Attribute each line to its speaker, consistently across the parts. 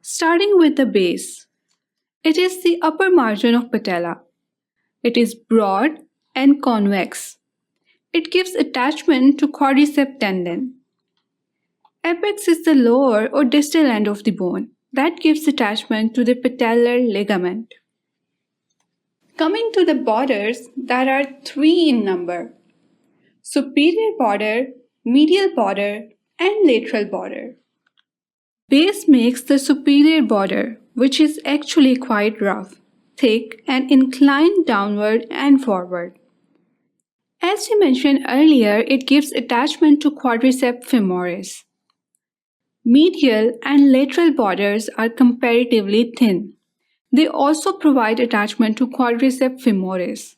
Speaker 1: Starting with the base. It is the upper margin of patella. It is broad and convex. It gives attachment to quadriceps tendon. Apex is the lower or distal end of the bone that gives attachment to the patellar ligament. Coming to the borders, there are 3 in number: superior border, medial border, and lateral border. Base makes the superior border, which is actually quite rough, thick, and inclined downward and forward. As we mentioned earlier, it gives attachment to quadriceps femoris. Medial and lateral borders are comparatively thin. They also provide attachment to quadriceps femoris.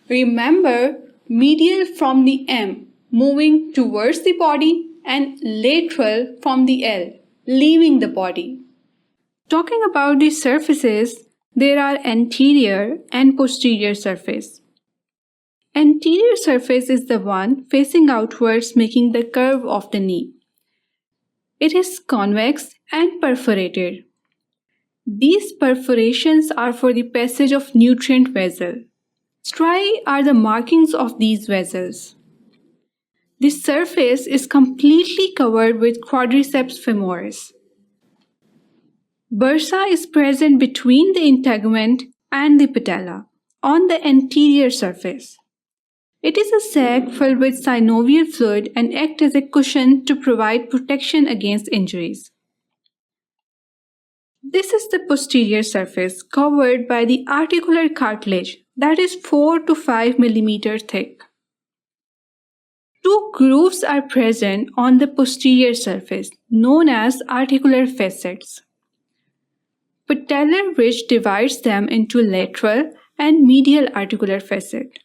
Speaker 1: Remember, medial from the M, moving towards the body, and lateral from the L, leaving the body. Talking about the surfaces, there are anterior and posterior surface. Anterior surface is the one facing outwards, making the curve of the knee. It is convex and perforated. These perforations are for the passage of nutrient vessel. Striae are the markings of these vessels. The surface is completely covered with quadriceps femoris. Bursa is present between the integument and the patella on the anterior surface. It is a sac filled with synovial fluid and acts as a cushion to provide protection against injuries. This is the posterior surface covered by the articular cartilage that is 4 to 5 mm thick. 2 grooves are present on the posterior surface known as articular facets. Patellar ridge divides them into lateral and medial articular facet.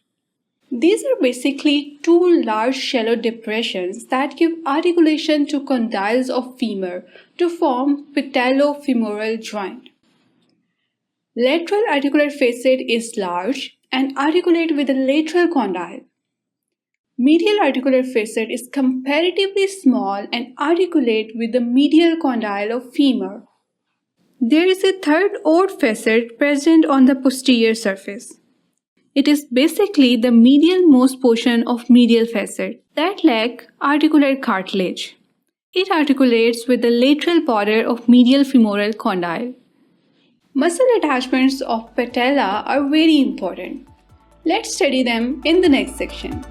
Speaker 1: These are basically 2 large shallow depressions that give articulation to condyles of femur to form patellofemoral joint. Lateral articular facet is large and articulate with the lateral condyle. Medial articular facet is comparatively small and articulate with the medial condyle of femur. There is a third odd facet present on the posterior surface. It is basically the medial-most portion of medial facet that lack articular cartilage. It articulates with the lateral border of medial femoral condyle. Muscle attachments of patella are very important. Let's study them in the next section.